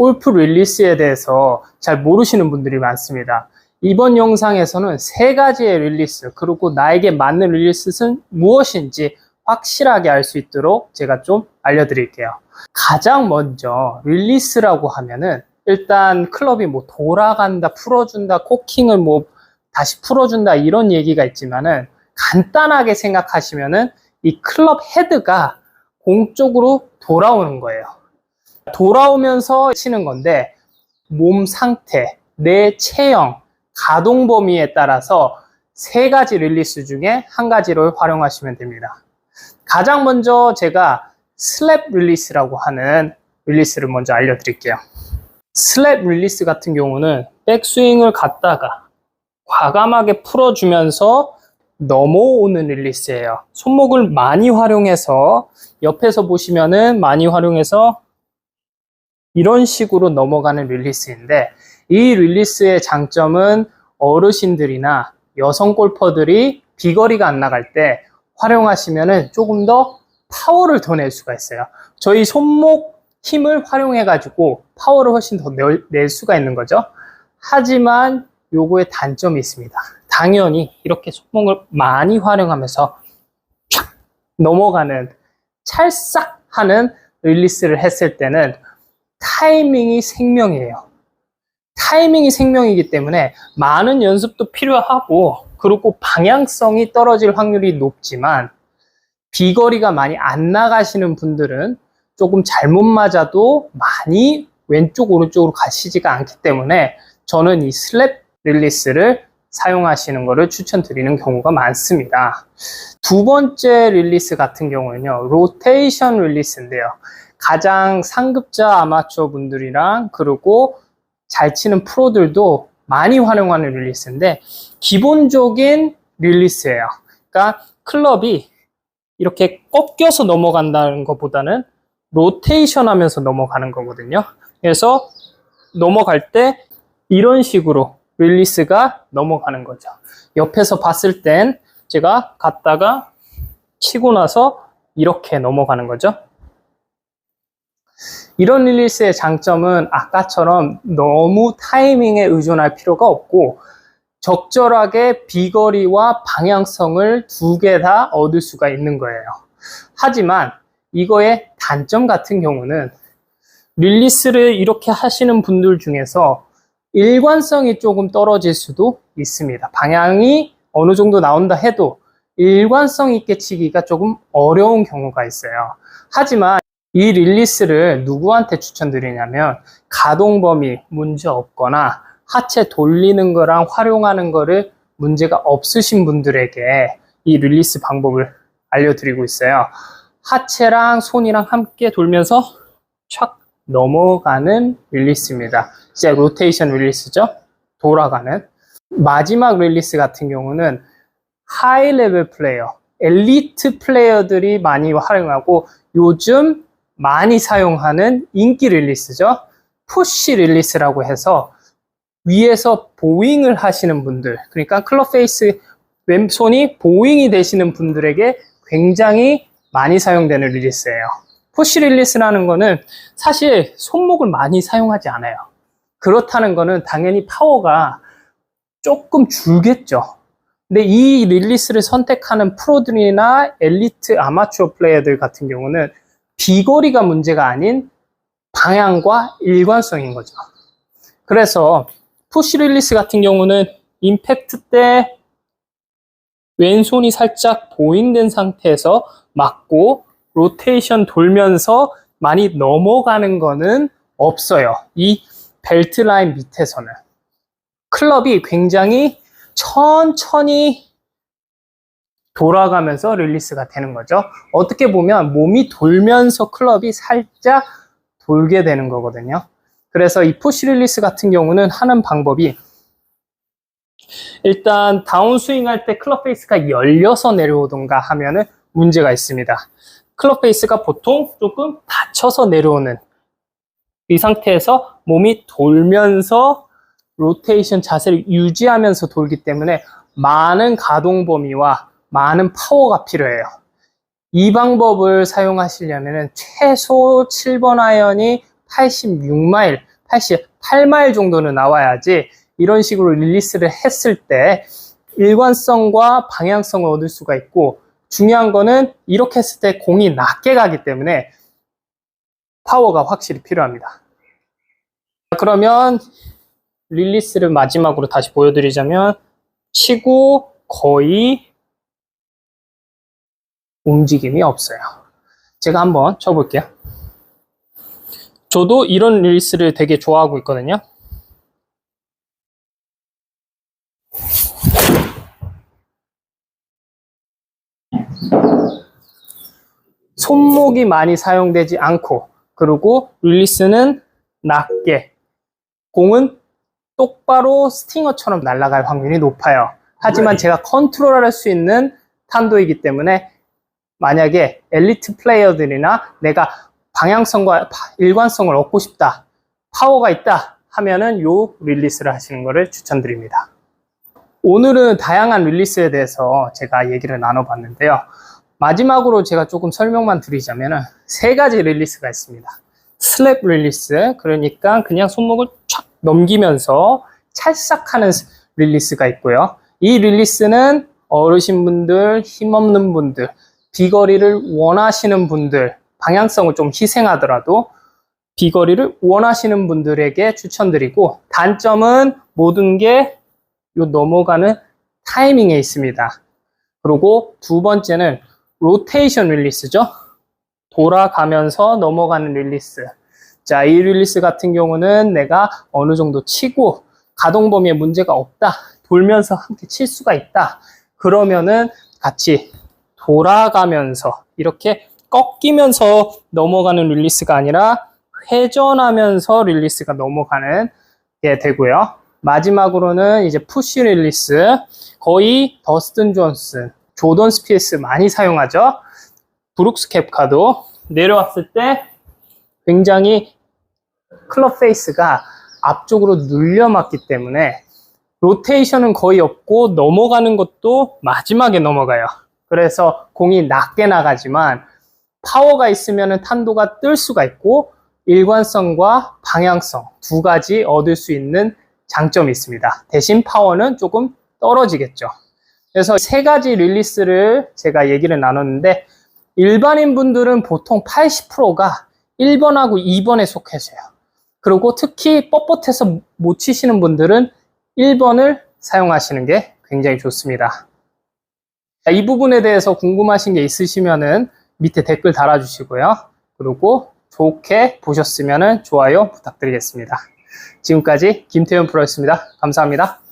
골프 릴리스에 대해서 잘 모르시는 분들이 많습니다. 이번 영상에서는 세 가지의 릴리스, 그리고 나에게 맞는 릴리스는 무엇인지 확실하게 알 수 있도록 제가 좀 알려드릴게요. 가장 먼저 릴리스라고 하면은 일단 클럽이 뭐 돌아간다, 풀어준다, 코킹을 뭐 다시 풀어준다 이런 얘기가 있지만은 간단하게 생각하시면은 이 클럽 헤드가 공 쪽으로 돌아오는 거예요. 돌아오면서 치는 건데 몸 상태, 내 체형, 가동 범위에 따라서 세 가지 릴리스 중에 한 가지를 활용하시면 됩니다. 가장 먼저 제가 슬랩 릴리스라고 하는 릴리스를 먼저 알려드릴게요. 슬랩 릴리스 같은 경우는 백스윙을 갖다가 과감하게 풀어주면서 넘어오는 릴리스예요. 손목을 많이 활용해서 옆에서 보시면은 많이 활용해서 이런 식으로 넘어가는 릴리스인데, 이 릴리스의 장점은 어르신들이나 여성 골퍼들이 비거리가 안 나갈 때 활용하시면은 조금 더 파워를 더 낼 수가 있어요. 저희 손목 힘을 활용해 가지고 파워를 훨씬 더 낼 수가 있는 거죠. 하지만 요거에 단점이 있습니다. 당연히 이렇게 손목을 많이 활용하면서 촥 넘어가는 찰싹하는 릴리스를 했을 때는 타이밍이 생명이에요. 타이밍이 생명이기 때문에 많은 연습도 필요하고, 그리고 방향성이 떨어질 확률이 높지만 비거리가 많이 안 나가시는 분들은 조금 잘못 맞아도 많이 왼쪽 오른쪽으로 가시지가 않기 때문에 저는 이 슬랩 릴리스를 사용하시는 것을 추천드리는 경우가 많습니다. 두 번째 릴리스 같은 경우는요, 로테이션 릴리스인데요. 가장 상급자 아마추어 분들이랑 그리고 잘 치는 프로들도 많이 활용하는 릴리스인데, 기본적인 릴리스예요. 그러니까 클럽이 이렇게 꺾여서 넘어간다는 것보다는 로테이션 하면서 넘어가는 거거든요. 그래서 넘어갈 때 이런 식으로 릴리스가 넘어가는 거죠. 옆에서 봤을 땐 제가 갔다가 치고 나서 이렇게 넘어가는 거죠. 이런 릴리스의 장점은 아까처럼 너무 타이밍에 의존할 필요가 없고, 적절하게 비거리와 방향성을 두 개 다 얻을 수가 있는 거예요. 하지만 이거의 단점 같은 경우는 릴리스를 이렇게 하시는 분들 중에서 일관성이 조금 떨어질 수도 있습니다. 방향이 어느 정도 나온다 해도 일관성 있게 치기가 조금 어려운 경우가 있어요. 하지만 이 릴리스를 누구한테 추천드리냐면, 가동 범위 문제 없거나 하체 돌리는 거랑 활용하는 거를 문제가 없으신 분들에게 이 릴리스 방법을 알려드리고 있어요. 하체랑 손이랑 함께 돌면서 촥 넘어가는 릴리스입니다. 진짜 로테이션 릴리스죠. 돌아가는. 마지막 릴리스 같은 경우는 하이 레벨 플레이어, 엘리트 플레이어들이 많이 활용하고 요즘 많이 사용하는 인기 릴리스죠. 푸시 릴리스라고 해서 위에서 보잉을 하시는 분들, 그러니까 클럽 페이스 왼손이 보잉이 되시는 분들에게 굉장히 많이 사용되는 릴리스예요. 푸시 릴리스라는 거는 사실 손목을 많이 사용하지 않아요. 그렇다는 거는 당연히 파워가 조금 줄겠죠. 근데 이 릴리스를 선택하는 프로들이나 엘리트 아마추어 플레이어들 같은 경우는 비거리가 문제가 아닌 방향과 일관성인 거죠. 그래서 푸시 릴리스 같은 경우는 임팩트 때 왼손이 살짝 보잉된 상태에서 맞고 로테이션 돌면서 많이 넘어가는 거는 없어요. 이 벨트 라인 밑에서는 클럽이 굉장히 천천히 돌아가면서 릴리스가 되는 거죠. 어떻게 보면 몸이 돌면서 클럽이 살짝 돌게 되는 거거든요. 그래서 이 푸시 릴리스 같은 경우는 하는 방법이, 일단 다운스윙 할 때 클럽 페이스가 열려서 내려오던가 하면은 문제가 있습니다. 클럽 페이스가 보통 조금 받쳐서 내려오는 이 상태에서 몸이 돌면서 로테이션 자세를 유지하면서 돌기 때문에 많은 가동 범위와 많은 파워가 필요해요. 이 방법을 사용하시려면 최소 7번 아이언이 86마일, 88마일 정도는 나와야지 이런 식으로 릴리스를 했을 때 일관성과 방향성을 얻을 수가 있고, 중요한 거는 이렇게 했을 때 공이 낮게 가기 때문에 파워가 확실히 필요합니다. 그러면 릴리스를 마지막으로 다시 보여드리자면, 치고 거의 움직임이 없어요. 제가 한번 쳐볼게요. 저도 이런 릴리스를 되게 좋아하고 있거든요. 손목이 많이 사용되지 않고, 그리고 릴리스는 낮게, 공은 똑바로 스팅어처럼 날아갈 확률이 높아요. 하지만 제가 컨트롤할 수 있는 탄도이기 때문에 만약에 엘리트 플레이어들이나 내가 방향성과 일관성을 얻고 싶다, 파워가 있다 하면은 요 릴리스를 하시는 것을 추천드립니다. 오늘은 다양한 릴리스에 대해서 제가 얘기를 나눠봤는데요. 마지막으로 제가 조금 설명만 드리자면 세 가지 릴리스가 있습니다. 슬랩 릴리스, 그러니까 그냥 손목을 촥 넘기면서 찰싹하는 릴리스가 있고요. 이 릴리스는 어르신분들, 힘없는 분들, 비거리를 원하시는 분들, 방향성을 좀 희생하더라도 비거리를 원하시는 분들에게 추천드리고, 단점은 모든 게 요 넘어가는 타이밍에 있습니다. 그리고 두 번째는 로테이션 릴리스죠. 돌아가면서 넘어가는 릴리스. 자, 이 릴리스 같은 경우는 내가 어느 정도 치고 가동 범위에 문제가 없다, 돌면서 함께 칠 수가 있다, 그러면은 같이 돌아가면서 이렇게 꺾이면서 넘어가는 릴리스가 아니라 회전하면서 릴리스가 넘어가는 게 되고요. 마지막으로는 이제 푸시 릴리스, 거의 더스틴 존슨, 조던 스피어스 많이 사용하죠. 브룩스 캡카도 내려왔을 때 굉장히 클럽 페이스가 앞쪽으로 눌려 맞기 때문에 로테이션은 거의 없고 넘어가는 것도 마지막에 넘어가요. 그래서 공이 낮게 나가지만 파워가 있으면 탄도가 뜰 수가 있고, 일관성과 방향성 두 가지 얻을 수 있는 장점이 있습니다. 대신 파워는 조금 떨어지겠죠. 그래서 세 가지 릴리스를 제가 얘기를 나눴는데, 일반인 분들은 보통 80%가 1번하고 2번에 속해져요. 그리고 특히 뻣뻣해서 못 치시는 분들은 1번을 사용하시는 게 굉장히 좋습니다. 이 부분에 대해서 궁금하신 게 있으시면은 밑에 댓글 달아주시고요. 그리고 좋게 보셨으면 좋아요 부탁드리겠습니다. 지금까지 김태현 프로였습니다. 감사합니다.